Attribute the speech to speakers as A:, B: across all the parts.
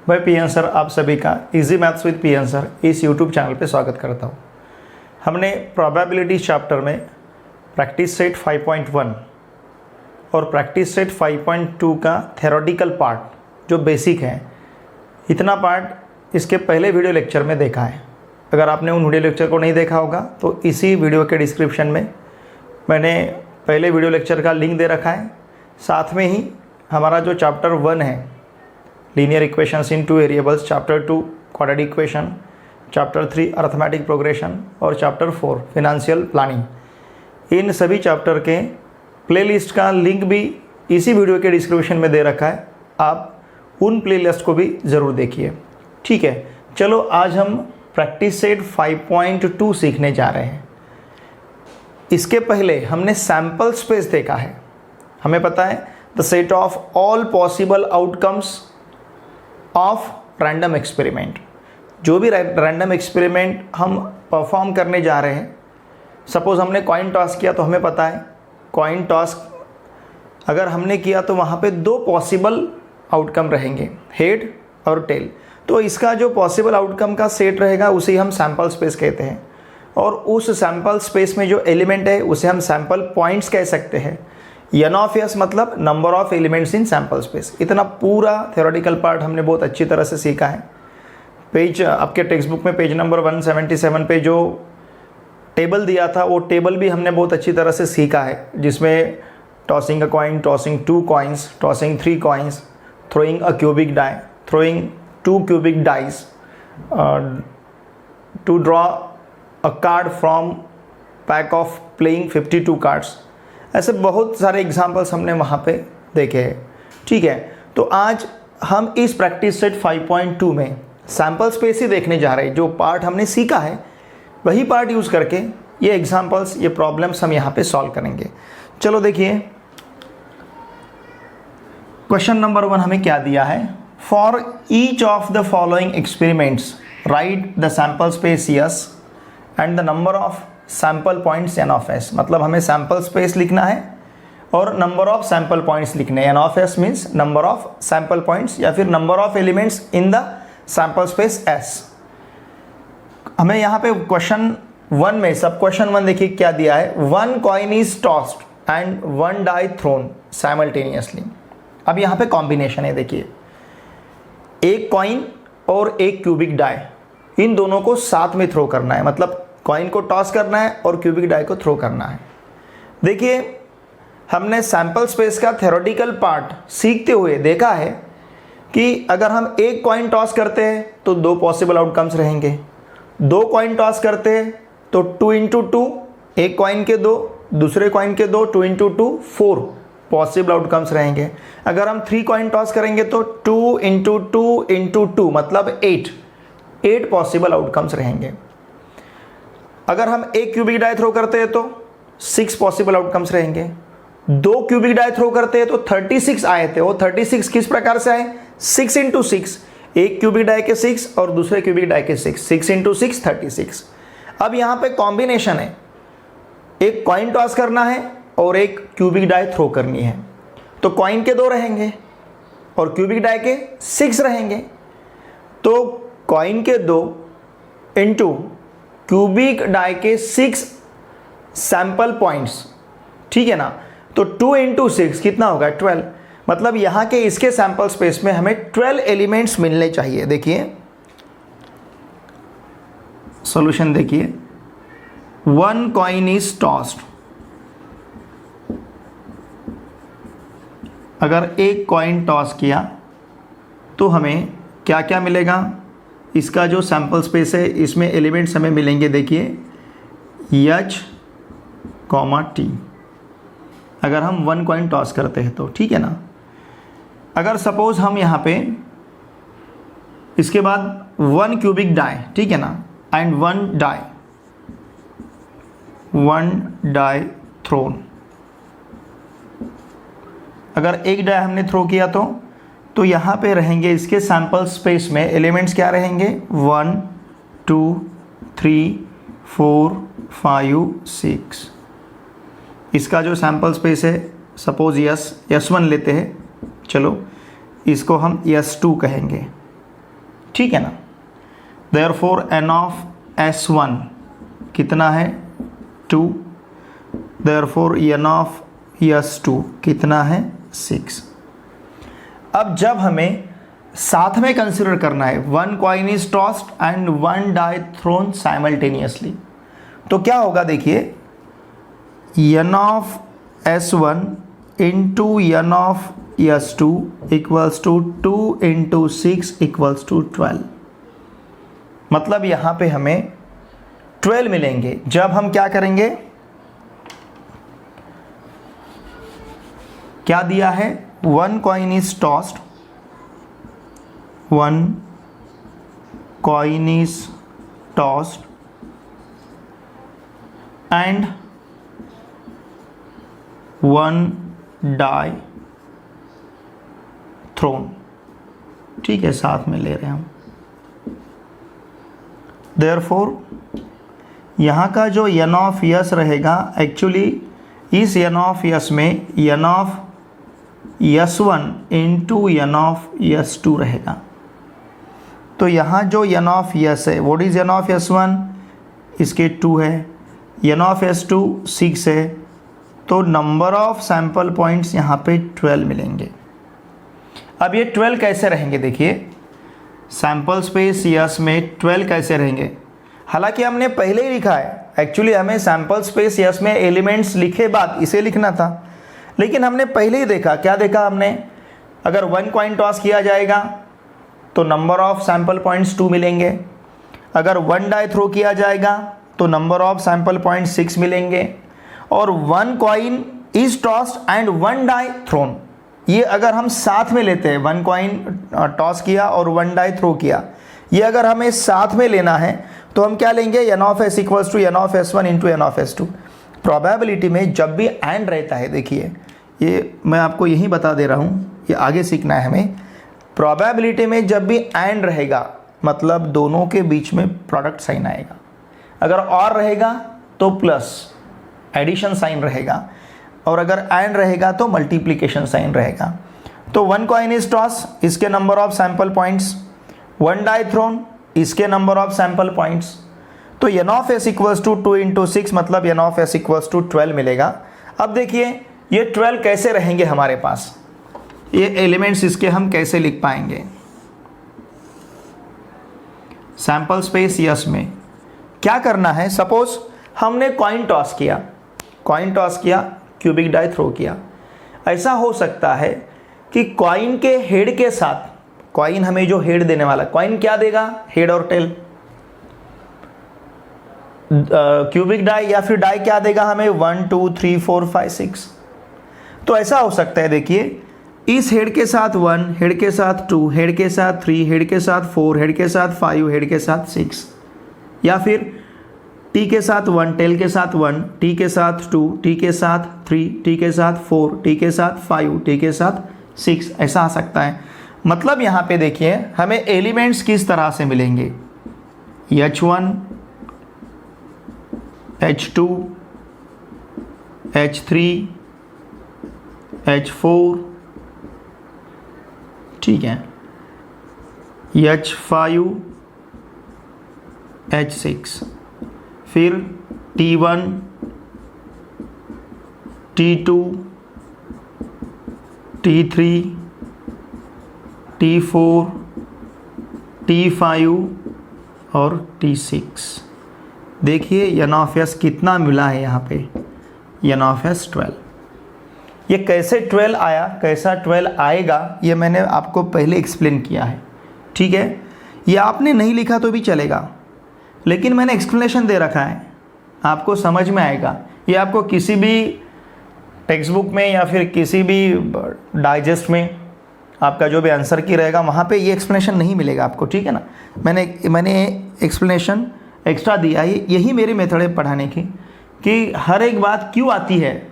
A: मैं P N sir आप सभी का easy maths with P N sir इस यूट्यूब चैनल पे स्वागत करता हूँ। हमने प्रोबेबिलिटी चैप्टर में प्रैक्टिस सेट 5.1 और प्रैक्टिस सेट 5.2 का थ्योरेटिकल पार्ट जो बेसिक है, इतना पार्ट इसके पहले वीडियो लेक्चर में देखा है। अगर आपने उन वीडियो लेक्चर को नहीं देखा होगा तो इसी वीडियो के डिस्क्रिप्शन में मैंने पहले वीडियो लेक्चर का लिंक दे रखा है। साथ में ही हमारा जो चैप्टर 1 है लीनियर इक्वेशंस इन 2 variables, chapter 2 quadratic equation, chapter 3 arithmetic progression और चैप्टर 4 फाइनेंशियल प्लानिंग, इन सभी चैप्टर के प्लेलिस्ट का लिंक भी इसी वीडियो के डिस्क्रिप्शन में दे रखा है। आप उन प्लेलिस्ट को भी ज़रूर देखिए। ठीक है, चलो आज हम प्रैक्टिस सेट 5.2 सीखने जा रहे हैं। इसके पहले हमने सैम्पल स्पेस देखा है। हमें पता है the set of all possible outcomes of random experiment. जो भी रैंडम एक्सपेरिमेंट हम परफॉर्म करने जा रहे हैं, सपोज़ हमने कॉइन टॉस किया तो हमें पता है कॉइन टॉस अगर हमने किया तो वहाँ पे 2 पॉसिबल आउटकम रहेंगे, हेड और टेल। तो इसका जो पॉसिबल आउटकम का सेट रहेगा उसे हम सैम्पल स्पेस कहते हैं, और उस सैम्पल स्पेस में जो एलिमेंट है उसे हम सैम्पल पॉइंट्स कह सकते हैं। एन ऑफ एस मतलब number of elements in sample space. इतना पूरा थ्योरेटिकल पार्ट हमने बहुत अच्छी तरह से सीखा है। पेज आपके टेक्स्ट बुक में पेज नंबर 177 पे जो टेबल दिया था वो टेबल भी हमने बहुत अच्छी तरह से सीखा है, जिसमें tossing a coin, tossing 2 coins, tossing 3 coins, throwing a cubic die, throwing 2 cubic dice, to draw a card from pack of playing 52 cards। ऐसे बहुत सारे एग्जाम्पल्स हमने वहाँ पे देखे हैं। ठीक है, तो आज हम इस प्रैक्टिस सेट 5.2 में सैम्पल स्पेस ही देखने जा रहे हैं। जो पार्ट हमने सीखा है वही पार्ट यूज़ करके ये एग्जाम्पल्स, ये प्रॉब्लम्स हम यहाँ पे सॉल्व करेंगे। चलो देखिए, क्वेश्चन नंबर 1 हमें क्या दिया है। For each of the following experiments write the sample space S and the number of sample points n of S. मतलब हमें सैम्पल स्पेस लिखना है और नंबर ऑफ सैम्पल पॉइंट्स लिखने हैं। N of S means number of sample points या फिर number of elements in the sample space S. हमें यहाँ पे क्वेश्चन 1 में सब क्वेश्चन 1 देखिए क्या दिया है। 1 coin is tossed and 1 die thrown simultaneously. अब यहाँ पे कॉम्बिनेशन है, देखिए एक कॉइन और एक क्यूबिक डाई, इन दोनों को साथ में थ्रो करना है। मतलब कॉइन को टॉस करना है और क्यूबिक डाई को थ्रो करना है। देखिए हमने सैम्पल स्पेस का थ्योरेटिकल पार्ट सीखते हुए देखा है कि अगर हम एक कॉइन टॉस करते हैं तो 2 पॉसिबल आउटकम्स रहेंगे। 2 कॉइन टॉस करते हैं तो 2 इंटू 2, एक कॉइन के 2, दूसरे कॉइन के 2, 2 इंटू 2 4 पॉसिबल आउटकम्स रहेंगे। अगर हम 3 कॉइन टॉस करेंगे तो 2 इंटू 2 इंटू 2 मतलब 8 पॉसिबल आउटकम्स रहेंगे। अगर हम एक क्यूबिक डाई थ्रो करते हैं तो 6 पॉसिबल आउटकम्स रहेंगे। 2 क्यूबिक डाई थ्रो करते हैं तो 36 आए थे। वो 36 किस प्रकार से आए? 6 इंटू 6, एक क्यूबिक डाई के 6 और दूसरे क्यूबिक डाई के 6 इंटू 6 36। अब यहाँ पे कॉम्बिनेशन है, एक कॉइन टॉस करना है और एक क्यूबिक डाई थ्रो करनी है। तो कॉइन के 2 रहेंगे और क्यूबिक डाई के 6 रहेंगे। तो कॉइन के 2 इंटू क्यूबिक डाई के 6 सैंपल पॉइंट्स, ठीक है ना। तो 2 इंटू 6 कितना होगा? 12। मतलब यहाँ के इसके सैंपल स्पेस में हमें 12 एलिमेंट्स मिलने चाहिए। देखिए सॉल्यूशन देखिए। 1 कॉइन इज टॉस्ड, अगर एक कॉइन टॉस किया तो हमें क्या क्या मिलेगा? इसका जो सैम्पल स्पेस है इसमें एलिमेंट्स हमें मिलेंगे। देखिए H, T, अगर हम 1 कॉइन टॉस करते हैं तो, ठीक है ना। अगर सपोज हम यहाँ पे इसके बाद 1 क्यूबिक डाई, ठीक है ना, एंड 1 डाई थ्रोन। अगर एक डाई हमने थ्रो किया तो यहाँ पे रहेंगे इसके सैम्पल स्पेस में एलिमेंट्स क्या रहेंगे? 1 2 3 4 5 6। इसका जो सैम्पल स्पेस है सपोज S1 लेते हैं, चलो इसको हम S2 कहेंगे। ठीक है ना। देयरफॉर n ऑफ S1 कितना है 2, देयरफॉर n ऑफ S2 कितना है 6। अब जब हमें साथ में कंसिडर करना है 1 coin is tossed and 1 die thrown simultaneously, तो क्या होगा देखिए, n of S1 into n of S2 equals to 2 into 6 equals to 12। मतलब यहाँ पे हमें 12 मिलेंगे जब हम क्या करेंगे, क्या दिया है 1 coin is tossed, 1 coin is tossed and 1 die thrown, ठीक है, साथ में ले रहे हैं हम। देयरफॉर यहाँ का जो n ऑफ S रहेगा, एक्चुअली इस n ऑफ S में n of S1 into n of S2 रहेगा। तो यहाँ जो n ऑफ S है, what is n of S1, इसके 2 है, n ऑफ S2 6 है, तो नंबर ऑफ सैंपल पॉइंट्स यहाँ पे 12 मिलेंगे। अब ये 12 कैसे रहेंगे, देखिए सैंपल स्पेस S में 12 कैसे रहेंगे। हालांकि हमने पहले ही लिखा है, एक्चुअली हमें सैंपल स्पेस S में एलिमेंट्स लिखे बाद इसे लिखना था, लेकिन हमने पहले ही देखा, क्या देखा हमने, अगर 1 कॉइन टॉस किया जाएगा तो नंबर ऑफ सैंपल पॉइंट्स 2 मिलेंगे, अगर 1 डाई थ्रो किया जाएगा तो नंबर ऑफ सैंपल पॉइंट्स 6 मिलेंगे, और 1 coin is tossed and 1 die thrown, ये अगर हम साथ में लेते हैं, 1 कॉइन टॉस किया और 1 डाई थ्रो किया, ये अगर हमें साथ में लेना है तो हम क्या लेंगे, n of S equals to n of S1 into n of S2। Probability में जब भी एंड रहता है, देखिए ये मैं आपको यही बता दे रहा हूँ, ये आगे सीखना है हमें। प्रोबेबिलिटी में जब भी एंड रहेगा मतलब दोनों के बीच में प्रोडक्ट साइन आएगा, अगर और रहेगा तो प्लस एडिशन साइन रहेगा, और अगर एंड रहेगा तो मल्टीप्लिकेशन साइन रहेगा। तो 1 कॉइन इज टॉस, इसके number of sample points, 1 die thrown, इसके नंबर ऑफ सैंपल पॉइंट्स, तो n of S equals to 2 into 6, मतलब n of S equals to 12 मिलेगा। अब देखिए ये 12 कैसे रहेंगे हमारे पास, ये एलिमेंट्स इसके हम कैसे लिख पाएंगे। सैंपल स्पेस S में क्या करना है, सपोज हमने कॉइन टॉस किया, क्यूबिक डाई थ्रो किया। ऐसा हो सकता है कि कॉइन के हेड के साथ, कॉइन हमें जो हेड देने वाला, कॉइन क्या देगा, हेड और टेल, क्यूबिक डाई या फिर डाई क्या देगा हमें, 1 2 3 4 5 6। तो ऐसा हो सकता है, देखिए इस हेड के साथ 1, हेड के साथ 2, हेड के साथ 3, हेड के साथ 4, हेड के साथ 5, हेड के साथ 6, या फिर टी के साथ 1, टेल के साथ 1, टी के साथ 2, टी के साथ 3, टी के साथ 4, टी के साथ 5, टी के साथ 6, ऐसा आ सकता है। मतलब यहाँ पे देखिए हमें एलिमेंट्स किस तरह से मिलेंगे, H1, H2, H3, H4, ठीक है, H5, H6, फिर T1, T2, T3, T4, T5 और T6। देखिए n ऑफ S कितना मिला है यहाँ पे, n ऑफ S 12। ये कैसे 12 आया, कैसा 12 आएगा, ये मैंने आपको पहले एक्सप्लेन किया है, ठीक है। ये आपने नहीं लिखा तो भी चलेगा, लेकिन मैंने एक्सप्लेनेशन दे रखा है, आपको समझ में आएगा। ये आपको किसी भी टेक्स्ट बुक में या फिर किसी भी डाइजेस्ट में आपका जो भी आंसर की रहेगा वहाँ पे ये एक्सप्लेनेशन नहीं मिलेगा आपको, ठीक है ना। मैंने एक्सप्लेनेशन एक्स्ट्रा दिया है, यही मेरी मेथड है पढ़ाने की, कि हर एक बात क्यों आती है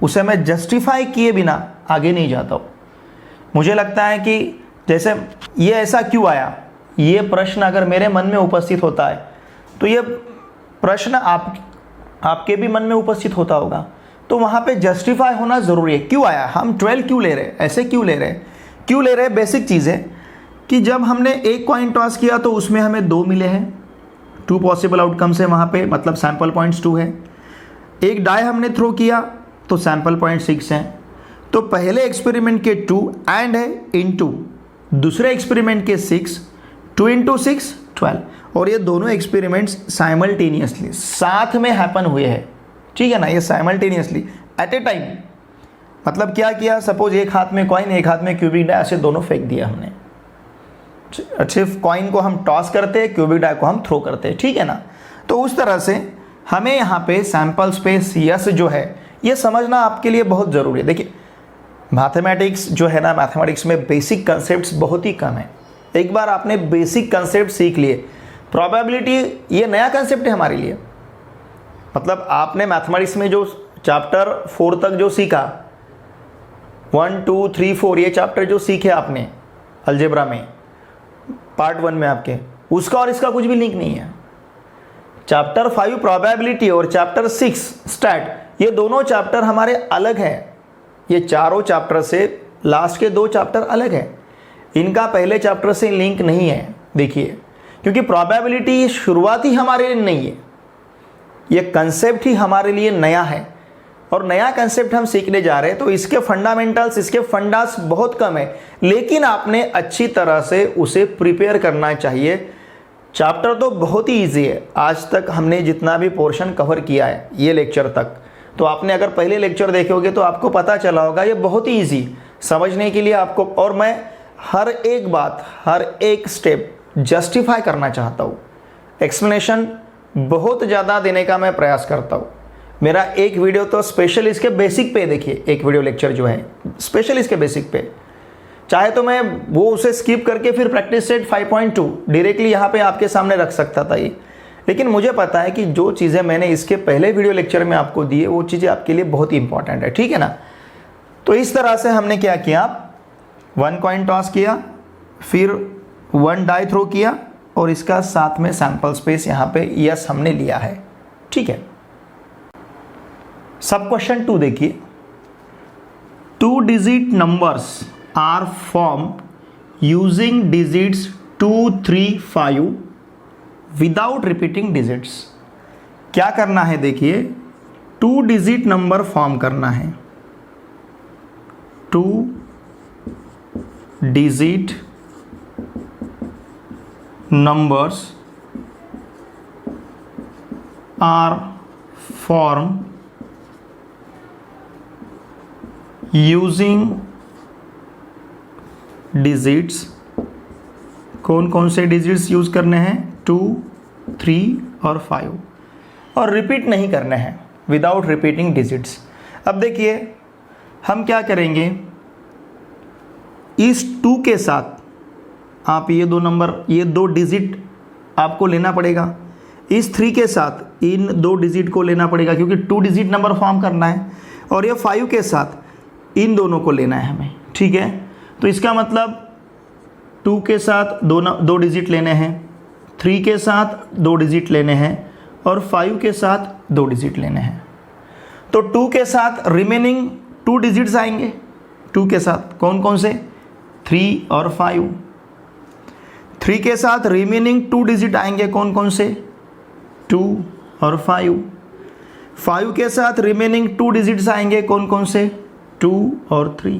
A: उसे मैं जस्टिफाई किए बिना आगे नहीं जाता हूँ। मुझे लगता है कि जैसे ये ऐसा क्यों आया, ये प्रश्न अगर मेरे मन में उपस्थित होता है तो ये प्रश्न आपके भी मन में उपस्थित होता होगा, तो वहाँ पे जस्टिफाई होना ज़रूरी है। क्यों आया, हम 12 क्यों ले रहे हैं, ऐसे क्यों ले रहे हैं, बेसिक चीज़ है कि जब हमने एक कॉइन टॉस किया तो उसमें हमें 2 मिले हैं, 2 पॉसिबल आउटकम्स है वहाँ पे, मतलब सैंपल पॉइंट्स 2 है। एक डाई हमने थ्रो किया तो सैंपल पॉइंट 6 हैं। तो पहले एक्सपेरिमेंट के 2 एंड है इनटू दूसरे एक्सपेरिमेंट के 6, 2 × 6 12, और ये दोनों एक्सपेरिमेंट्स साइमल्टेनियसली साथ में हैपन हुए हैं, ठीक है ना, ये साइमल्टेनियसली एट ए टाइम। मतलब क्या किया, सपोज एक हाथ में कॉइन एक हाथ में क्यूबिक डाई, ऐसे दोनों फेंक दिया हमने। सिर्फ कॉइन को हम टॉस करते हैं, क्यूबिक डाई को हम थ्रो करते हैं, ठीक है ना। तो उस तरह से हमें यहाँ पे सैंपल स्पेस यस जो है ये समझना आपके लिए बहुत ज़रूरी है। देखिए मैथमेटिक्स जो है ना, मैथमेटिक्स में बेसिक कंसेप्ट्स बहुत ही कम है। एक बार आपने बेसिक कंसेप्ट सीख लिए, प्रोबेबिलिटी ये नया कंसेप्ट है हमारे लिए। मतलब आपने मैथमेटिक्स में जो चैप्टर 4 तक जो सीखा, 1 2 3 4 ये चैप्टर जो सीखे आपने अलजेब्रा में पार्ट 1 में आपके, उसका और इसका कुछ भी लिंक नहीं है। चैप्टर 5 प्रोबेबिलिटी और चैप्टर 6 स्टैट, ये दोनों चैप्टर हमारे अलग हैं। ये चारों चैप्टर से लास्ट के 2 चैप्टर अलग हैं, इनका पहले चैप्टर से लिंक नहीं है। देखिए, क्योंकि प्रोबेबिलिटी शुरुआत ही हमारे लिए नहीं है, ये कंसेप्ट ही हमारे लिए नया है और नया कंसेप्ट हम सीखने जा रहे हैं। तो इसके फंडामेंटल्स, इसके फंडास बहुत कम है, लेकिन आपने अच्छी तरह से उसे प्रिपेयर करना चाहिए। चैप्टर तो बहुत ही ईजी है, आज तक हमने जितना भी पोर्शन कवर किया है ये लेक्चर तक, तो आपने अगर पहले लेक्चर देखे होगे तो आपको पता चला होगा ये बहुत ही ईजी समझने के लिए आपको। और मैं हर एक बात, हर एक स्टेप जस्टिफाई करना चाहता हूँ, एक्सप्लेनेशन बहुत ज़्यादा देने का मैं प्रयास करता हूँ। मेरा एक वीडियो तो स्पेशल इसके बेसिक पे देखिए, एक वीडियो लेक्चर जो है स्पेशल इसके बेसिक पे, चाहे तो मैं वो उसे स्किप करके फिर प्रैक्टिस सेट 5.2 डायरेक्टली यहाँ पे आपके सामने रख सकता था ये, लेकिन मुझे पता है कि जो चीज़ें मैंने इसके पहले वीडियो लेक्चर में आपको दी है वो चीज़ें आपके लिए बहुत ही इंपॉर्टेंट है, ठीक है ना। तो इस तरह से हमने क्या किया, 1 कॉइन टॉस किया, फिर 1 डाई थ्रो किया और इसका साथ में सैंपल स्पेस यहाँ पे यस हमने लिया है, ठीक है। सब क्वेश्चन 2 देखिए, 2 digit numbers are form using digits 2 3 5 without repeating digits. क्या करना है, देखिए 2 डिजिट नंबर फॉर्म करना है, 2 digit numbers are form using digits, कौन कौन से डिजिट्स यूज करने हैं, 2 3 और 5, और रिपीट नहीं करने हैं, विदाउट रिपीटिंग डिजिट्स। अब देखिए हम क्या करेंगे, इस 2 के साथ आप ये 2 नंबर, ये 2 डिजिट आपको लेना पड़ेगा, इस 3 के साथ इन 2 डिजिट को लेना पड़ेगा क्योंकि 2 डिजिट नंबर फॉर्म करना है, और ये 5 के साथ इन दोनों को लेना है हमें, ठीक है। तो इसका मतलब 2 के साथ 2 डिजिट लेने हैं, 3 के साथ 2 डिजिट लेने हैं और 5 के साथ 2 डिजिट लेने हैं। तो 2 के साथ रिमेनिंग 2 डिजिट्स आएंगे, 2 के साथ कौन कौन से, 3 और 5। 3 के साथ रिमेनिंग 2 डिजिट आएंगे कौन कौन से, 2 और 5। 5 के साथ रिमेनिंग 2 डिजिट्स आएंगे कौन कौन से, 2 और 3।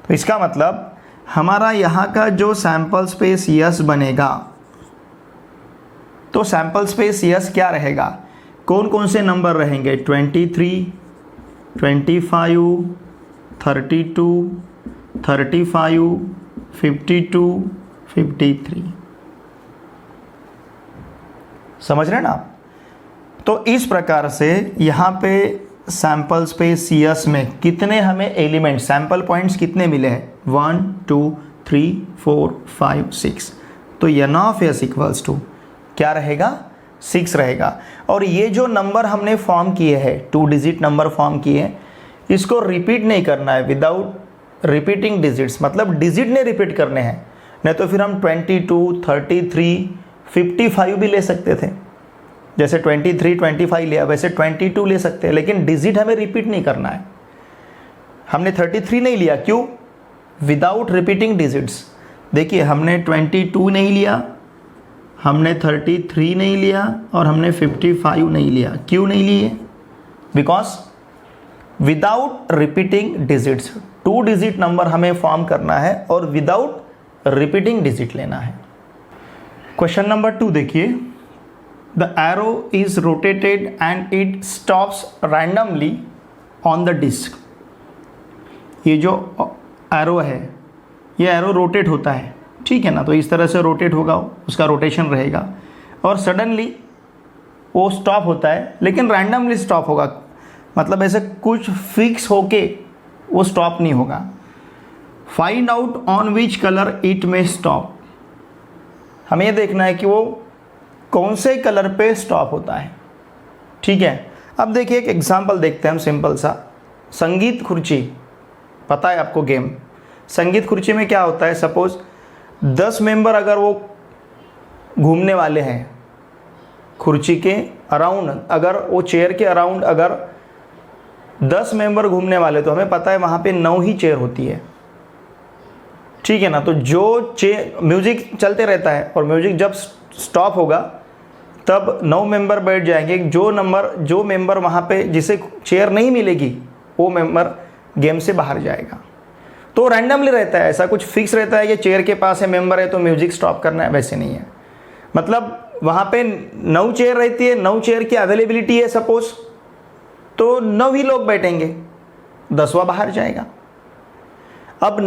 A: तो इसका मतलब हमारा यहाँ का जो सैंपल स्पेस यस बनेगा, तो सैंपल स्पेस यस क्या रहेगा, कौन कौन से नंबर रहेंगे, 23, 25, 32, 35, 52, 53। समझ रहे हैं ना आप। तो इस प्रकार से यहाँ पे सैंपल स्पेस यस में कितने हमें एलिमेंट, सैंपल पॉइंट्स कितने मिले हैं, 1 2 3 4 5 6। तो n of s equals to क्या रहेगा, 6 रहेगा। और ये जो नंबर हमने फॉर्म किए हैं, 2 डिजिट नंबर फॉर्म किए हैं, इसको रिपीट नहीं करना है विदाउट रिपीटिंग डिजिट्स, मतलब डिजिट नहीं रिपीट करने हैं, नहीं तो फिर हम 22 33 55 भी ले सकते थे, जैसे 23 25 लिया वैसे 22 ले सकते हैं, लेकिन डिजिट हमें रिपीट नहीं करना है। हमने 33 नहीं लिया, क्यों, विदाउट रिपीटिंग डिजिट्स। देखिए हमने 22 नहीं लिया, हमने 33 नहीं लिया और हमने 55 नहीं लिया। क्यों नहीं लिए? Because without repeating digits, 2 digit number हमें फॉर्म करना है और विदाउट रिपीटिंग डिजिट लेना है। क्वेश्चन नंबर 2 देखिए, the arrow is rotated and it stops randomly on the disc. ये जो एरो है, ये एरो रोटेट होता है, ठीक है ना, तो इस तरह से रोटेट होगा, उसका रोटेशन रहेगा और सडनली वो स्टॉप होता है, लेकिन रैंडमली स्टॉप होगा, मतलब ऐसे कुछ फिक्स होके वो स्टॉप नहीं होगा। Find out on which colour it may stop. हमें ये देखना है कि वो कौन से कलर पे स्टॉप होता है, ठीक है। अब देखिए एक एग्जांपल देखते हैं हम, सिंपल सा। संगीत खुर्ची, पता है आपको गेम। संगीत खुर्ची में क्या होता है, सपोज 10 मेंबर अगर वो घूमने वाले हैं खुर्ची के अराउंड, अगर वो चेयर के अराउंड अगर 10 मेंबर घूमने वाले, तो हमें पता है वहाँ पे 9 ही चेयर होती है, ठीक है ना। तो जो चेयर, म्यूजिक चलते रहता है और म्यूजिक जब स्टॉप होगा तब 9 मेंबर बैठ जाएंगे। जो मेंबर वहाँ पे जिसे चेयर नहीं मिलेगी वो मेंबर गेम से बाहर जाएगा। तो रैंडमली रहता है, ऐसा कुछ फिक्स रहता है कि चेयर के पास है मेंबर है तो म्यूजिक स्टॉप करना है, वैसे नहीं है। मतलब वहाँ पे 9 चेयर रहती है, 9 चेयर की अवेलेबिलिटी है सपोज, तो 9 ही लोग बैठेंगे, 10वां बाहर जाएगा। अब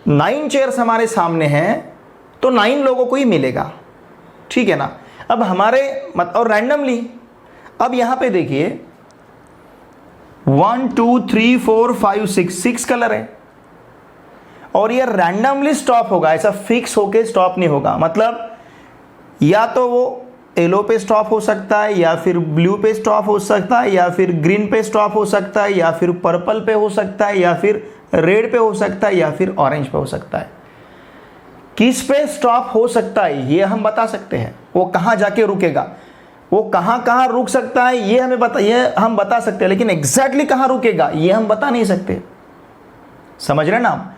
A: 9 चेयर्स हमारे सामने हैं तो 9 लोगों को ही मिलेगा, ठीक है ना। अब हमारे और रैंडमली, अब यहाँ पे देखिए 1 2 3 4 5 6 कलर है और ये रैंडमली स्टॉप होगा, ऐसा फिक्स होके स्टॉप नहीं होगा। मतलब या तो वो येलो पे स्टॉप हो सकता है, या फिर ब्लू पे स्टॉप हो सकता है, या फिर ग्रीन पे स्टॉप हो सकता है, या फिर पर्पल पे हो सकता है, या फिर रेड पे हो सकता है, या फिर ऑरेंज पे हो सकता है। किस पे स्टॉप हो सकता है ये हम बता सकते हैं, वो कहाँ जाके रुकेगा, वो कहाँ रुक सकता है ये हम बता सकते हैं, लेकिन एग्जैक्टली कहाँ रुकेगा ये हम बता नहीं सकते। समझ रहे ना आप?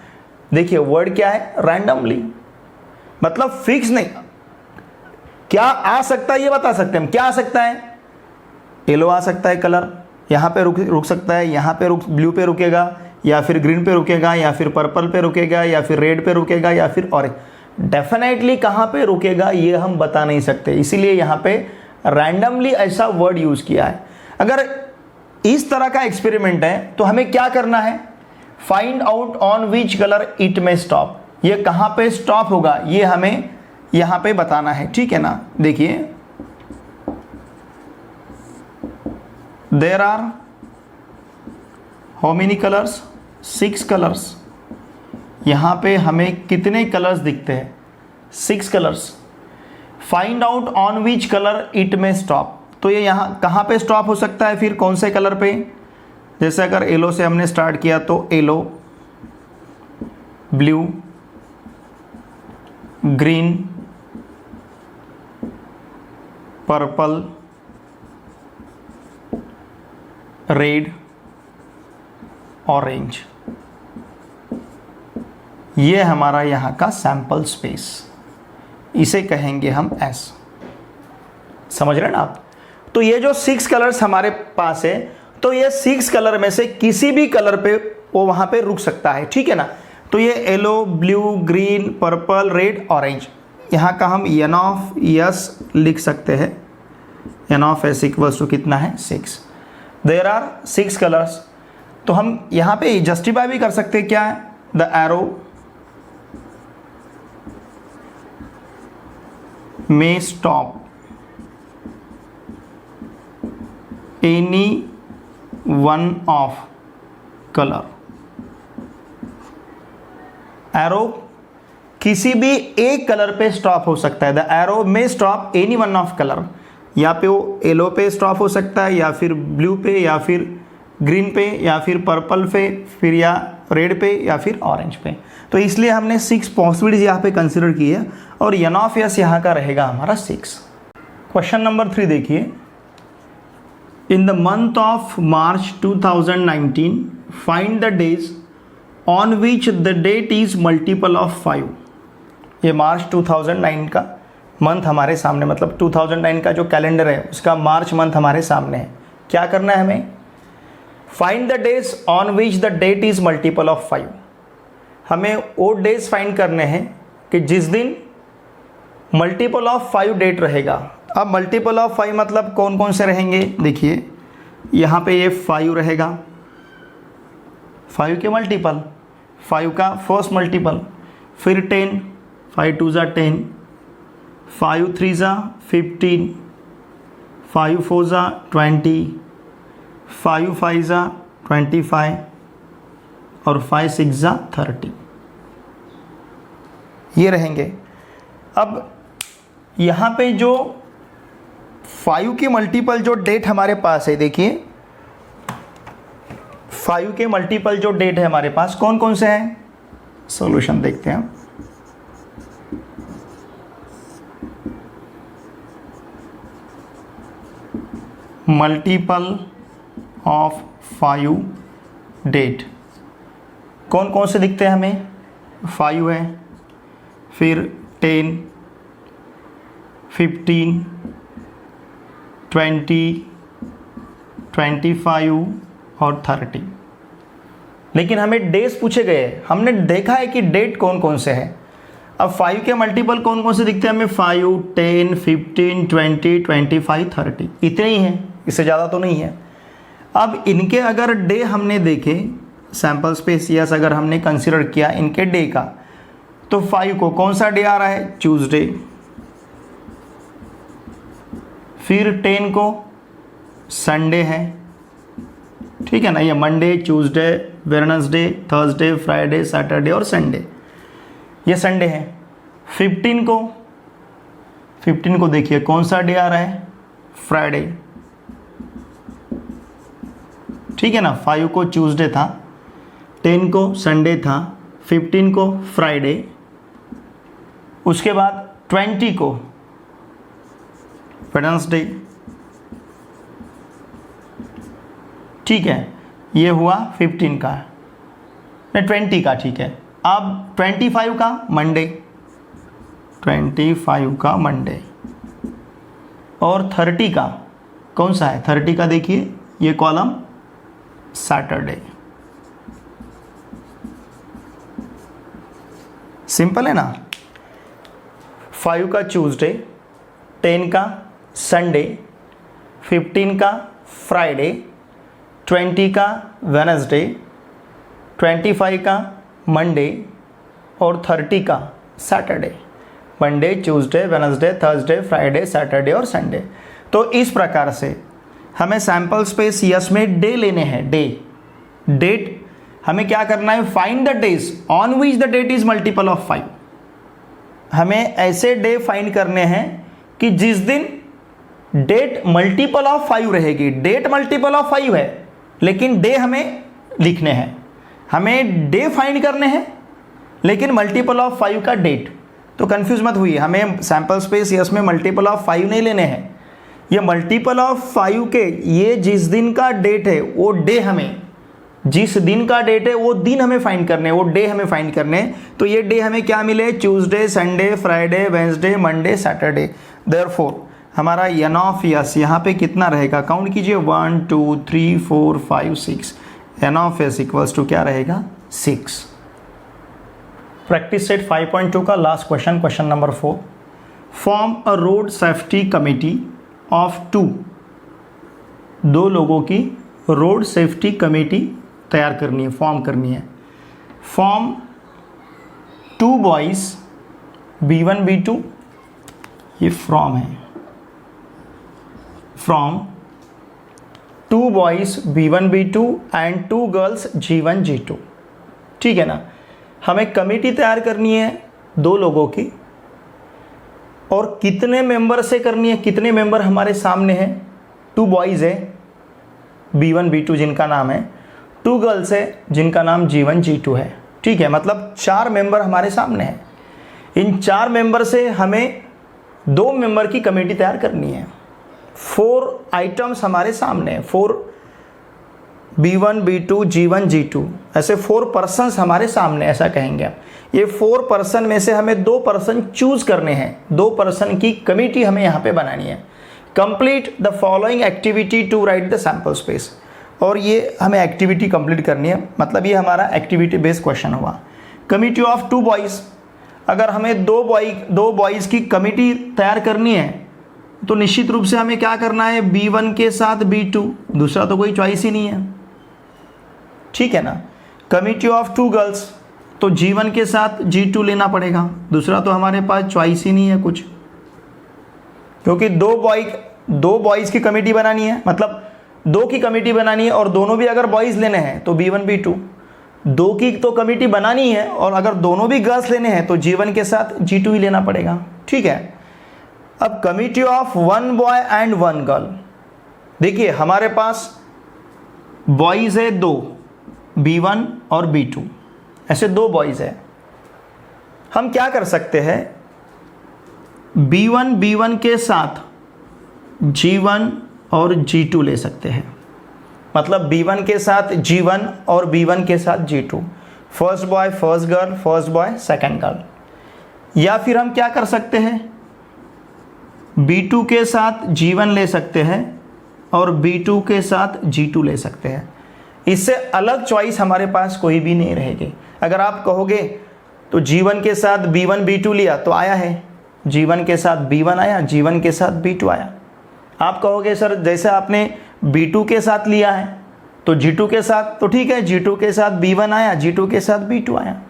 A: देखिए वर्ड क्या है, रैंडमली, मतलब फिक्स नहीं। क्या आ सकता है ये बता सकते हैं हम। क्या आ सकता है? येलो आ सकता है कलर, यहाँ पे रुक सकता है, यहाँ पे ब्लू पे रुकेगा, या फिर ग्रीन पे रुकेगा, या फिर पर्पल पे रुकेगा, या फिर रेड पे रुकेगा, या फिर ऑरेंज। डेफिनेटली कहाँ पे रुकेगा ये हम बता नहीं सकते, इसीलिए यहाँ पे रैंडमली ऐसा वर्ड यूज किया है। अगर इस तरह का एक्सपेरिमेंट है तो हमें क्या करना है, find out on which colour it may stop. ये कहाँ पे स्टॉप होगा ये हमें यहाँ पे बताना है, ठीक है ना। देखिए there are how many colours, 6 colours. यहाँ पे हमें कितने कलर्स दिखते हैं, 6 colours. Find out on which colour it may stop, तो ये यहाँ कहाँ पे स्टॉप हो सकता है, फिर कौन से कलर पे। जैसे अगर येलो से हमने स्टार्ट किया तो yellow, blue, green, purple, red, orange. ये हमारा यहाँ का सैंपल स्पेस, इसे कहेंगे हम एस। समझ रहे हैं ना आप? तो ये जो 6 कलर्स हमारे पास है, तो ये 6 कलर में से किसी भी कलर पे वो वहां पे रुक सकता है, ठीक है ना। तो ये yellow, blue, green, purple, red, orange, यहाँ का हम एन ऑफ एस लिख सकते हैं। N of S equals to कितना है, 6। There are 6 colours. तो हम यहाँ पे जस्टिफाई भी कर सकते हैं, क्या है, the arrow may stop any one of color। Arrow किसी भी एक कलर पे स्टॉप हो सकता है। द एरो में stop any one of colour, या पे वो येलो पे स्टॉप हो सकता है, या फिर ब्लू पे, या फिर ग्रीन पे, या फिर पर्पल पे, फिर या रेड पे, या फिर ऑरेंज पे। तो इसलिए हमने 6 पॉसिबिलिटीज यहाँ पे कंसिडर की है और एन ऑफ एस यहाँ का रहेगा हमारा 6। क्वेश्चन नंबर 3 देखिए, in the month of March 2019 find the days on which the date is multiple of 5। ये मार्च 2009 का मंथ हमारे सामने, मतलब 2009 का जो कैलेंडर है उसका मार्च मंथ हमारे सामने है। क्या करना है हमें? Find the days on which the date is multiple of 5। हमें वो डेज फाइंड करने हैं कि जिस दिन मल्टीपल ऑफ 5 डेट रहेगा। अब मल्टीपल ऑफ 5 मतलब कौन कौन से रहेंगे? देखिए यहाँ पे ये 5 रहेगा, 5 के मल्टीपल, 5 का फर्स्ट मल्टीपल, फिर 10, 5 2 ज़ा 10, 5 3 ज़ा 15, 5 4 ज़ा 20, 5 5 ज़ा 25 और 5 6 ज़ा 30, ये रहेंगे। अब यहाँ पे जो 5 के मल्टीपल जो डेट हमारे पास है, देखिए 5 के मल्टीपल जो डेट है हमारे पास कौन कौन से हैं? सॉल्यूशन देखते हैं। मल्टीपल ऑफ 5 डेट कौन कौन से दिखते हैं हमें? 5 है, फिर 10, 15, 20, 25 और 30। लेकिन हमें डेज पूछे गए, हमने देखा है कि डेट कौन कौन से हैं। अब 5 के मल्टीपल कौन कौन से दिखते हैं हमें? 5, 10, 15, 20, 25, 30, इतने ही हैं, इससे ज़्यादा तो नहीं है। अब इनके अगर डे हमने देखे, सैम्पल स्पेस यस अगर हमने कंसिडर किया इनके डे का, तो 5 को कौन सा डे आ रहा है? ट्यूसडे। फिर 10 को संडे है, ठीक है ना, ये Monday, Tuesday, Wednesday, Thursday, Friday, Saturday और संडे, ये संडे है। 15 को देखिए कौन सा डे आ रहा है? फ्राइडे, ठीक है ना। 5 को ट्यूसडे था, 10 को संडे था, 15 को फ्राइडे, उसके बाद 20 को वेडनेसडे, ठीक है, ये हुआ 15 का, नहीं 20 का, ठीक है। अब 25 का मंडे, 25 का मंडे, और 30 का कौन सा है? 30 का देखिए ये कॉलम सैटरडे। सिंपल है ना। 5 का ट्यूसडे, 10 का संडे, 15 का फ्राइडे, 20 का वेडनेसडे, 25 का मंडे और 30 का Saturday. Monday, Tuesday, Wednesday, Thursday, Friday, Saturday और संडे। तो इस प्रकार से हमें सैम्पल स्पेस यस में डे लेने हैं। डेट हमें क्या करना है? Find the days on which the date is multiple of 5। हमें ऐसे डे फाइंड करने हैं कि जिस दिन डेट मल्टीपल ऑफ 5 रहेगी। डेट मल्टीपल ऑफ 5 है लेकिन डे हमें लिखने हैं। हमें डे फाइंड करने हैं लेकिन मल्टीपल ऑफ 5 का डेट। तो कंफ्यूज मत हुई, हमें सैम्पल स्पेस यस में मल्टीपल ऑफ 5 नहीं लेने हैं। ये मल्टीपल ऑफ 5 के, ये जिस दिन का डेट है वो डे हमें, जिस दिन का डेट है वो दिन हमें फाइंड करने, वो डे हमें फाइंड करने। तो ये डे हमें क्या मिले? Tuesday, Sunday, Friday, Wednesday, Monday, Saturday. Therefore हमारा एन ऑफ यस यहाँ पे कितना रहेगा? काउंट कीजिए, 1 2 3 4 5 6। N of S equals to क्या रहेगा? 6। प्रैक्टिस सेट 5.2 का last question, question number 4। Form a road safety committee of 2। दो लोगों की रोड सेफ्टी कमेटी तैयार करनी है, फॉर्म करनी है। फॉर्म 2 बॉयज B1 B2, ये फ्रॉम है, from 2 boys B1 B2 and 2 girls G1 G2, ठीक है ना। हमें कमेटी तैयार करनी है 2 लोगों की, और कितने मेंबर से करनी है? कितने मेंबर हमारे सामने हैं? 2 बॉयज़ है B1 B2 जिनका नाम है, 2 गर्ल्स है जिनका नाम G1 G2 है, ठीक है। मतलब 4 मेंबर हमारे सामने हैं। इन 4 मेंबर से हमें 2 मेंबर की कमेटी तैयार करनी है। 4 आइटम्स हमारे सामने हैं, 4 B1 B2 G1 G2, ऐसे 4 पर्सन्स हमारे सामने, ऐसा कहेंगे आप। ये 4 पर्सन में से हमें 2 पर्सन चूज करने हैं, 2 पर्सन की कमिटी हमें यहाँ पे बनानी है। Complete the following activity to write the sample space, और ये हमें एक्टिविटी कंप्लीट करनी है, मतलब ये हमारा एक्टिविटी बेस्ड क्वेश्चन हुआ। कमिटी ऑफ 2 बॉयज़, अगर हमें 2 बॉयज़ की कमिटी तैयार करनी है तो निश्चित रूप से हमें क्या करना है, B1 के साथ B2, दूसरा तो कोई चॉइस ही नहीं है, ठीक है ना। कमिटी ऑफ 2 गर्ल्स, तो G1 के साथ G2 लेना पड़ेगा, दूसरा तो हमारे पास चॉइस ही नहीं है कुछ, क्योंकि 2 बॉयज़ की कमिटी बनानी है, मतलब 2 की कमिटी बनानी है, और दोनों भी अगर बॉयज़ लेने हैं तो B1 B2, 2 की तो कमिटी बनानी है, और अगर दोनों भी गर्ल्स लेने हैं तो G1 के साथ G2 ही लेना पड़ेगा, ठीक है। अब committee of 1 boy and 1 girl, देखिए हमारे पास बॉयज़ है 2, B1 और B2, ऐसे 2 बॉयज़ है। हम क्या कर सकते हैं, B1 के साथ G1 और G2 ले सकते हैं, मतलब B1 के साथ G1 और B1 के साथ G2, first boy first girl, first boy second girl. या फिर हम क्या कर सकते हैं, B2 के साथ G1 ले सकते हैं और B2 के साथ G2 ले सकते हैं। इससे अलग चॉइस हमारे पास कोई भी नहीं रहेगी। अगर आप कहोगे तो G1 के साथ B1 B2 लिया तो आया है, G1 के साथ B1 आया, G1 के साथ B2 आया। आप कहोगे सर जैसे आपने B2 के साथ लिया है तो G2 के साथ, तो ठीक है, G2 के साथ B1 आया, G2 के साथ B2 आया,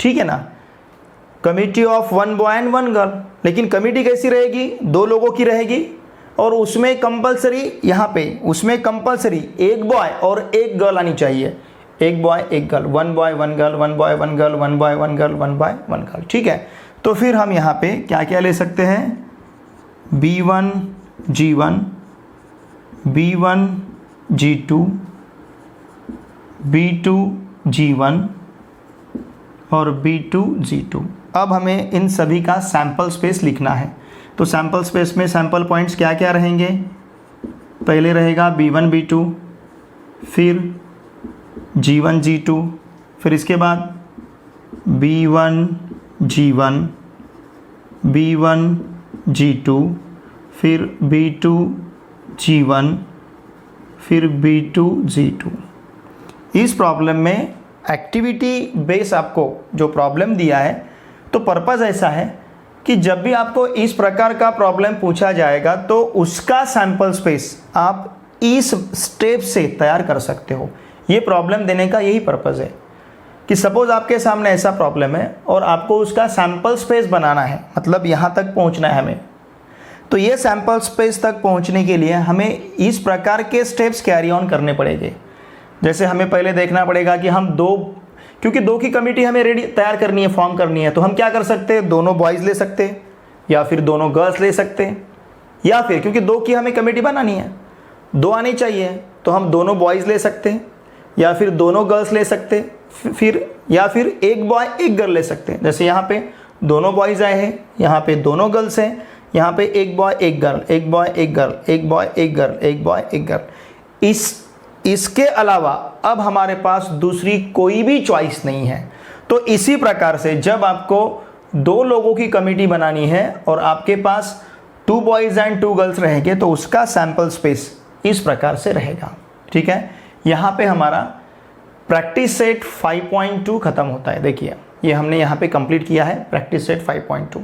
A: ठीक है ना। Committee of 1 boy and 1 girl, लेकिन कमिटी कैसी रहेगी, 2 लोगों की रहेगी, और उसमें कंपलसरी, यहाँ पे उसमें कंपलसरी 1 बॉय और 1 गर्ल आनी चाहिए, 1 boy 1 girl, 1 boy 1 girl, 1 boy 1 girl, 1 boy 1 girl, 1 boy 1 girl, ठीक है। तो फिर हम यहाँ पे क्या क्या ले सकते हैं, B1 G1, B1 G2, B2 G1 और B2 G2। अब हमें इन सभी का सैम्पल स्पेस लिखना है। तो सैम्पल स्पेस में सैम्पल पॉइंट्स क्या क्या रहेंगे, पहले रहेगा B1 B2, फिर G1 G2, फिर इसके बाद B1 G1, B1 G2, फिर B2 G1, फिर B2 G2। इस प्रॉब्लम में एक्टिविटी बेस आपको जो प्रॉब्लम दिया है, तो पर्पज़ ऐसा है कि जब भी आपको इस प्रकार का प्रॉब्लम पूछा जाएगा तो उसका सैम्पल स्पेस आप इस स्टेप से तैयार कर सकते हो। ये प्रॉब्लम देने का यही पर्पज़ है कि सपोज़ आपके सामने ऐसा प्रॉब्लम है और आपको उसका सैम्पल स्पेस बनाना है, मतलब यहाँ तक पहुँचना है हमें। तो ये सैम्पल स्पेस तक पहुँचने के लिए हमें इस प्रकार के स्टेप्स कैरी ऑन करने पड़ेंगे। जैसे हमें पहले देखना पड़ेगा कि हम क्योंकि 2 की कमिटी हमें रेडी तैयार करनी है, फॉर्म करनी है, तो हम क्या कर सकते हैं, दोनों बॉयज़ ले सकते हैं या फिर दोनों गर्ल्स ले सकते हैं, या फिर क्योंकि 2 की हमें कमिटी बनानी है, 2 आनी चाहिए, तो हम दोनों बॉयज़ ले सकते हैं या फिर दोनों गर्ल्स ले सकते हैं, या फिर 1 बॉय 1 गर्ल ले सकते हैं। जैसे यहाँ पे दोनों बॉयज़ आए हैं, यहाँ पे दोनों गर्ल्स हैं, यहाँ पे 1 boy 1 girl, 1 boy 1 girl, 1 boy 1 girl, 1 boy 1 girl. इसके अलावा अब हमारे पास दूसरी कोई भी चॉइस नहीं है। तो इसी प्रकार से जब आपको 2 लोगों की कमिटी बनानी है और आपके पास 2 बॉयज़ एंड 2 गर्ल्स रहेंगे तो उसका सैम्पल स्पेस इस प्रकार से रहेगा, ठीक है। यहाँ पे हमारा प्रैक्टिस सेट 5.2 ख़त्म होता है। देखिए ये हमने यहाँ पे कंप्लीट किया है प्रैक्टिस सेट 5.2।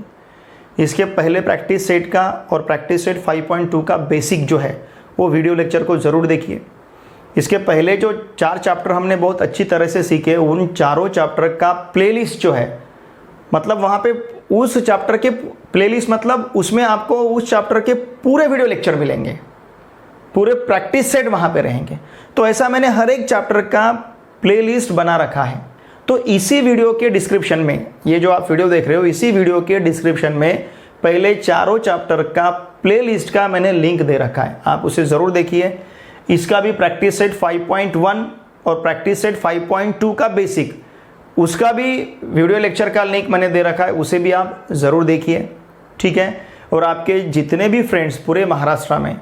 A: इसके पहले प्रैक्टिस सेट का और प्रैक्टिस सेट 5.2 का बेसिक जो है वो वीडियो लेक्चर को ज़रूर देखिए। इसके पहले जो 4 चैप्टर हमने बहुत अच्छी तरह से सीखे, उन चारों चैप्टर का प्लेलिस्ट जो है, मतलब वहाँ पे उस चैप्टर के प्लेलिस्ट, मतलब उसमें आपको उस चैप्टर के पूरे वीडियो लेक्चर मिलेंगे, पूरे प्रैक्टिस सेट वहाँ पे रहेंगे। तो ऐसा मैंने हर एक चैप्टर का प्लेलिस्ट बना रखा है। तो इसी वीडियो के डिस्क्रिप्शन में, ये जो आप वीडियो देख रहे हो, इसी वीडियो के डिस्क्रिप्शन में पहले चारों चैप्टर का प्लेलिस्ट का मैंने लिंक दे रखा है, आप उसे ज़रूर देखिए। इसका भी प्रैक्टिस सेट 5.1 और प्रैक्टिस सेट 5.2 का बेसिक, उसका भी वीडियो लेक्चर का लिंक मैंने दे रखा है, उसे भी आप ज़रूर देखिए, ठीक है। और आपके जितने भी फ्रेंड्स पूरे महाराष्ट्र में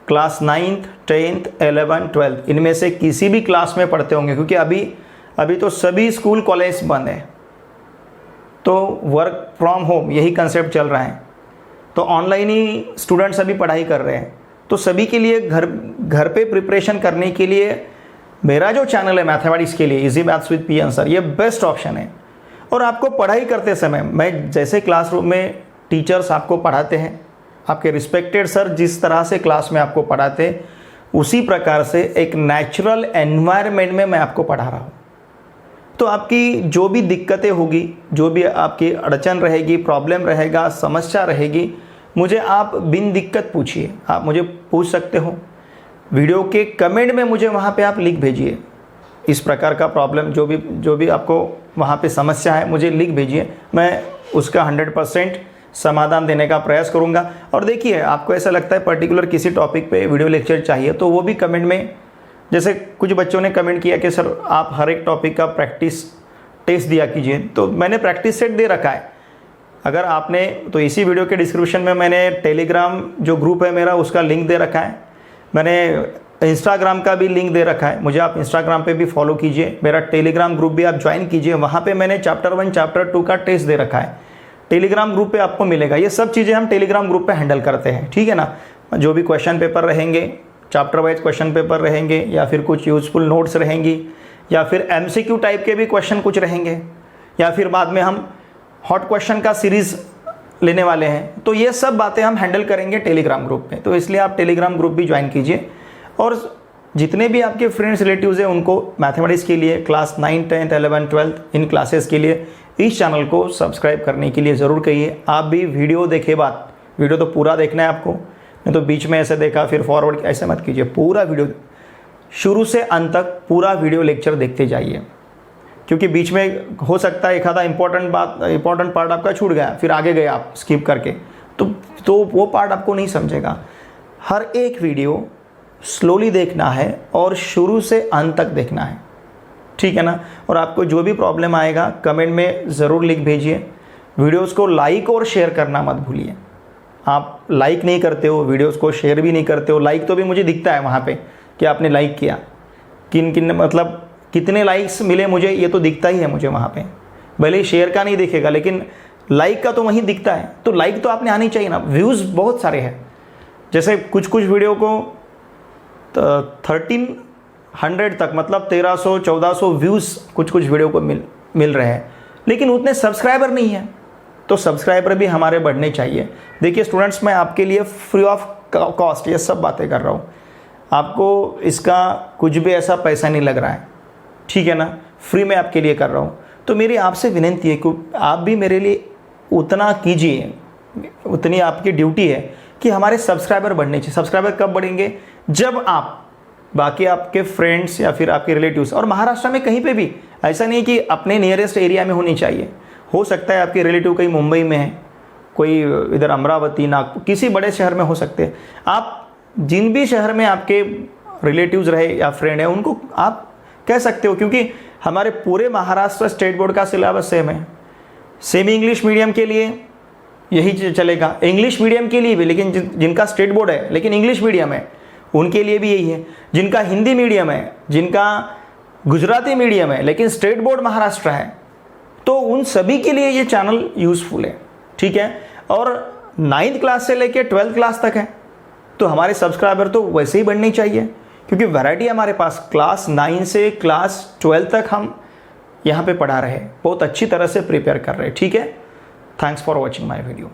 A: class 9th 10th 11th 12th इनमें से किसी भी क्लास में पढ़ते होंगे, क्योंकि अभी तो सभी स्कूल कॉलेज बंद है, तो वर्क फ्रॉम होम यही कंसेप्ट चल रहा है, तो ऑनलाइन ही स्टूडेंट्स अभी पढ़ाई कर रहे हैं। तो सभी के लिए घर पे प्रिपरेशन करने के लिए मेरा जो चैनल है मैथमेटिक्स के लिए, easy maths with P answer, ये बेस्ट ऑप्शन है। और आपको पढ़ाई करते समय मैं जैसे क्लासरूम में टीचर्स आपको पढ़ाते हैं, आपके रिस्पेक्टेड सर जिस तरह से क्लास में आपको पढ़ाते हैं, उसी प्रकार से एक नेचुरल एनवायरनमेंट में मैं आपको पढ़ा रहा हूँ। तो आपकी जो भी दिक्कतें होगी, जो भी आपकी अड़चन रहेगी, प्रॉब्लम रहेगा, समस्या रहेगी, मुझे आप बिन दिक्कत पूछिए। आप मुझे पूछ सकते हो, वीडियो के कमेंट में मुझे वहाँ पे आप लिख भेजिए इस प्रकार का प्रॉब्लम, जो भी आपको वहाँ पे समस्या है मुझे लिख भेजिए, मैं उसका 100% समाधान देने का प्रयास करूँगा। और देखिए, आपको ऐसा लगता है पर्टिकुलर किसी टॉपिक पे वीडियो लेक्चर चाहिए, तो वो भी कमेंट में, जैसे कुछ बच्चों ने कमेंट किया कि सर आप हर एक टॉपिक का प्रैक्टिस टेस्ट दिया कीजिए, तो मैंने प्रैक्टिस सेट दे रखा है। अगर आपने, तो इसी वीडियो के डिस्क्रिप्शन में मैंने टेलीग्राम जो ग्रुप है मेरा, उसका लिंक दे रखा है, मैंने इंस्टाग्राम का भी लिंक दे रखा है, मुझे आप इंस्टाग्राम पे भी फॉलो कीजिए, मेरा टेलीग्राम ग्रुप भी आप ज्वाइन कीजिए, वहाँ पे मैंने चैप्टर 1 चैप्टर 2 का टेस्ट दे रखा है, टेलीग्राम ग्रुप पे आपको मिलेगा। ये सब चीज़ें हम टेलीग्राम ग्रुप पे हैंडल करते हैं, ठीक है ना। जो भी क्वेश्चन पेपर रहेंगे, चैप्टर वाइज क्वेश्चन पेपर रहेंगे, या फिर कुछ यूजफुल नोट्स रहेंगी, या फिर MCQ टाइप के भी क्वेश्चन कुछ रहेंगे, या फिर बाद में हम हॉट क्वेश्चन का सीरीज़ लेने वाले हैं, तो ये सब बातें हम हैंडल करेंगे टेलीग्राम ग्रुप पे। तो इसलिए आप टेलीग्राम ग्रुप भी ज्वाइन कीजिए, और जितने भी आपके फ्रेंड्स रिलेटिव्स हैं उनको मैथमेटिक्स के लिए क्लास 9, 10th 11th 12th इन क्लासेस के लिए इस चैनल को सब्सक्राइब करने के लिए ज़रूर कहिए। आप भी वीडियो देखे बाद, वीडियो तो पूरा देखना है आपको, नहीं तो बीच में ऐसे देखा फिर फॉरवर्ड, ऐसे मत कीजिए, पूरा वीडियो शुरू से अंत तक पूरा वीडियो लेक्चर देखते जाइए, क्योंकि बीच में हो सकता है एक आधा इंपॉर्टेंट पार्ट आपका छूट गया, फिर आगे गए आप स्किप करके, तो वो पार्ट आपको नहीं समझेगा। हर एक वीडियो स्लोली देखना है और शुरू से अंत तक देखना है, ठीक है ना। और आपको जो भी प्रॉब्लम आएगा कमेंट में ज़रूर लिख भेजिए। वीडियोस को लाइक और शेयर करना मत भूलिए। आप लाइक नहीं करते हो, वीडियोस को शेयर भी नहीं करते हो। लाइक तो भी मुझे दिखता है वहाँ पे कि आपने लाइक किया, किन मतलब कितने लाइक्स मिले मुझे, ये तो दिखता ही है मुझे वहाँ पे, भले ही शेयर का नहीं दिखेगा लेकिन लाइक का तो वहीं दिखता है। तो लाइक तो आपने आनी चाहिए ना। व्यूज़ बहुत सारे हैं, जैसे कुछ वीडियो को 1300 तक, मतलब 1300-1400 व्यूज़ कुछ वीडियो को मिल रहे हैं, लेकिन उतने सब्सक्राइबर नहीं है। तो सब्सक्राइबर भी हमारे बढ़ने चाहिए। देखिए स्टूडेंट्स, मैं आपके लिए फ्री ऑफ कॉस्ट ये सब बातें कर रहा हूँ, आपको इसका कुछ भी ऐसा पैसा नहीं लग रहा है, ठीक है ना, फ्री में आपके लिए कर रहा हूँ। तो मेरी आपसे विनती है कि आप भी मेरे लिए उतना कीजिए, उतनी आपकी ड्यूटी है कि हमारे सब्सक्राइबर बढ़ने चाहिए। सब्सक्राइबर कब बढ़ेंगे? जब आप बाकी आपके फ्रेंड्स या फिर आपके रिलेटिव्स, और महाराष्ट्र में कहीं पे भी, ऐसा नहीं कि अपने नियरेस्ट एरिया में होनी चाहिए, हो सकता है आपके रिलेटिव कहीं मुंबई में है, कोई इधर अमरावती, नागपुर, किसी बड़े शहर में हो सकते हैं। आप जिन भी शहर में आपके रिलेटिव्स रहे या फ्रेंड है उनको आप कह सकते हो, क्योंकि हमारे पूरे महाराष्ट्र स्टेट बोर्ड का सिलेबस सेम है। सेमी इंग्लिश मीडियम के लिए यही चलेगा, इंग्लिश मीडियम के लिए भी, लेकिन जिनका स्टेट बोर्ड है लेकिन इंग्लिश मीडियम है उनके लिए भी यही है। जिनका हिंदी मीडियम है, जिनका गुजराती मीडियम है लेकिन स्टेट बोर्ड महाराष्ट्र है, तो उन सभी के लिए ये चैनल यूज़फुल है, ठीक है। और 9th क्लास से लेकर 12th क्लास तक है, तो हमारे सब्सक्राइबर तो वैसे ही बढ़ने चाहिए, क्योंकि वैरायटी हमारे पास क्लास 9 से क्लास 12 तक हम यहाँ पे पढ़ा रहे हैं, बहुत अच्छी तरह से प्रिपेयर कर रहे हैं, ठीक है। Thanks for watching my video.